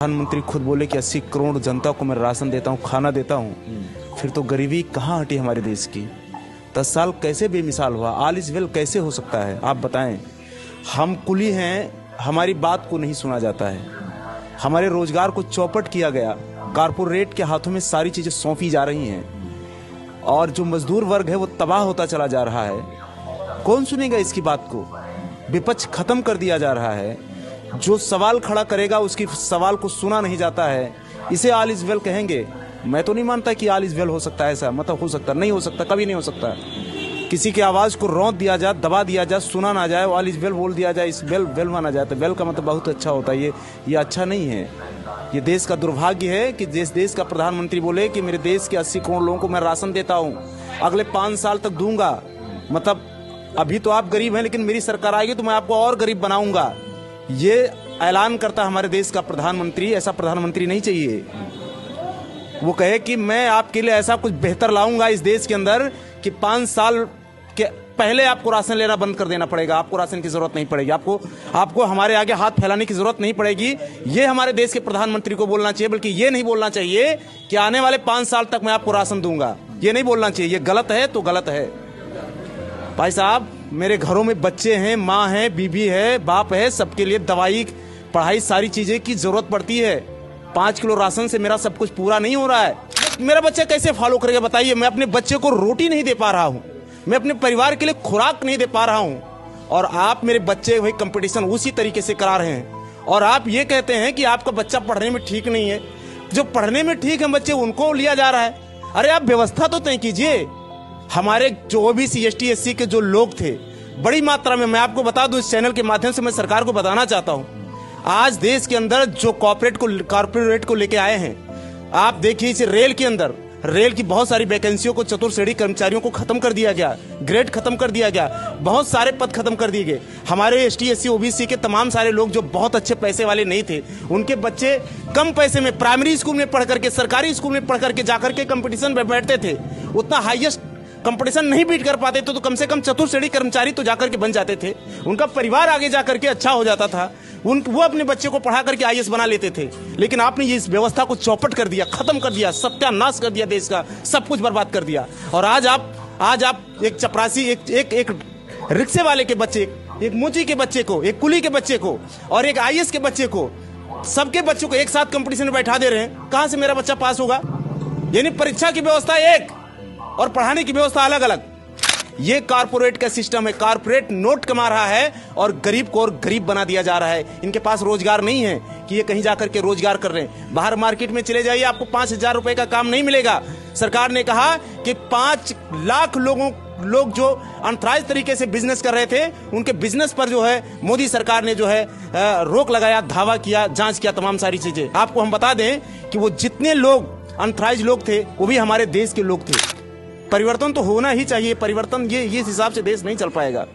प्रधानमंत्री खुद बोले कि 80 करोड़ जनता को मैं राशन देता हूँ, खाना देता हूँ, फिर तो गरीबी कहाँ हटी हमारे देश की। 10 साल कैसे बेमिसाल हुआ, ऑल इज वेल कैसे हो सकता है, आप बताएं। हम कुली हैं, हमारी बात को नहीं सुना जाता है। हमारे रोजगार को चौपट किया गया, कारपोरेट के हाथों में सारी चीजें सौंपी जा रही हैं और जो मजदूर वर्ग है वो तबाह होता चला जा रहा है। कौन सुनेगा इसकी बात को? विपक्ष खत्म कर दिया जा रहा है। जो सवाल खड़ा करेगा उसकी सवाल को सुना नहीं जाता है। इसे ऑल इज वेल कहेंगे? मैं तो नहीं मानता कि ऑल इज वेल हो सकता है। ऐसा मतलब हो सकता नहीं, हो सकता, कभी नहीं हो सकता। किसी की आवाज को रौंद दिया जाए, दबा दिया जाए, सुना ना जाए, ऑल इज वेल बोल दिया जाए, इस वेल माना जाए तो वेल का मतलब बहुत अच्छा होता है। ये अच्छा नहीं है। ये देश का दुर्भाग्य है कि जिस देश का प्रधानमंत्री बोले कि मेरे देश के 80 करोड़ लोगों को मैं राशन देता हूँ, अगले 5 साल तक दूंगा। मतलब अभी तो आप गरीब हैं, लेकिन मेरी सरकार आएगी तो मैं आपको और गरीब बनाऊंगा। ये ऐलान करता हमारे देश का प्रधानमंत्री। ऐसा प्रधानमंत्री नहीं चाहिए। वो कहे कि मैं आपके लिए ऐसा कुछ बेहतर लाऊंगा इस देश के अंदर कि 5 साल के पहले आपको राशन लेना बंद कर देना पड़ेगा। आपको राशन की जरूरत नहीं पड़ेगी, आपको हमारे आगे हाथ फैलाने की जरूरत नहीं पड़ेगी। ये हमारे देश के प्रधानमंत्री को बोलना चाहिए। बल्कि ये नहीं बोलना चाहिए कि आने वाले 5 साल तक मैं आपको राशन दूंगा। ये नहीं बोलना चाहिए। ये गलत है तो गलत है। भाई साहब, मेरे घरों में बच्चे हैं, माँ है, बीबी है, बाप है, सबके लिए दवाई, पढ़ाई, सारी चीजें की जरूरत पड़ती है। 5 किलो राशन से मेरा सब कुछ पूरा नहीं हो रहा है। मेरा बच्चा कैसे फॉलो करेगा बताइए? मैं अपने बच्चे को रोटी नहीं दे पा रहा हूँ, मैं अपने परिवार के लिए खुराक नहीं दे पा रहा हूँ, और आप मेरे बच्चे वही कंपटीशन उसी तरीके से करा रहे हैं। और आप ये कहते हैं कि आपका बच्चा पढ़ने में ठीक नहीं है। जो पढ़ने में ठीक है बच्चे, उनको लिया जा रहा है। अरे आप व्यवस्था तो तय कीजिए। हमारे जो ओबीसी, एसटी, एससी के जो लोग थे बड़ी मात्रा में, मैं आपको बता दूं, इस चैनल के माध्यम से मैं सरकार को बताना चाहता हूं, आज देश के अंदर जो कॉर्पोरेट को लेके आए हैं, आप देखिए इस रेल के अंदर, रेल की बहुत सारी वैकेंसियों को, चतुर्थ श्रेणी कर्मचारियों को खत्म कर दिया गया, ग्रेड खत्म कर दिया गया, बहुत सारे पद खत्म कर दिए गए। हमारे एसटी, एससी, ओबीसी के तमाम सारे लोग जो बहुत अच्छे पैसे वाले नहीं थे, उनके बच्चे कम पैसे में प्राइमरी स्कूल में पढ़ करके, सरकारी स्कूल में पढ़ करके जाकर के कंपटीशन में बैठते थे। उतना हाईएस्ट कंपटीशन नहीं बीट कर पाते तो कम से कम चतुर्थ श्रेणी कर्मचारी तो जाकर के बन जाते थे। उनका परिवार आगे जाकर के अच्छा हो जाता था। वो अपने बच्चे को पढ़ा करके आईएएस बना लेते थे। लेकिन आपने ये इस व्यवस्था को चौपट कर दिया, खत्म कर दिया, सत्यानाश कर दिया, देश का सब कुछ बर्बाद कर दिया। और आज आप एक चपरासी, एक रिक्शे वाले के बच्चे, एक मुची के बच्चे को, एक कुली के बच्चे को और एक आईएएस के बच्चे को, सबके बच्चों को एक साथ कंपटीशन में बैठा दे रहे हैं। कहां से मेरा बच्चा पास होगा? यानी परीक्षा की व्यवस्था एक और पढ़ाने की व्यवस्था अलग अलग। ये कारपोरेट का सिस्टम है। कारपोरेट नोट कमा रहा है और गरीब को और गरीब बना दिया जा रहा है। इनके पास रोजगार नहीं है कि ये कहीं जाकर के रोजगार कर रहे हैं। बाहर मार्केट में चले जाइए, आपको 5,000 रुपए का काम नहीं मिलेगा। सरकार ने कहा कि 5 लाख लोग जो अनथराइज तरीके से बिजनेस कर रहे थे, उनके बिजनेस पर जो है मोदी सरकार ने जो है रोक लगाया, धावा किया, जांच किया, तमाम सारी चीजें। आपको हम बता दें कि वो जितने लोग अनथराइज लोग थे वो भी हमारे देश के लोग थे। परिवर्तन तो होना ही चाहिए। परिवर्तन ये इस हिसाब से देश नहीं चल पाएगा।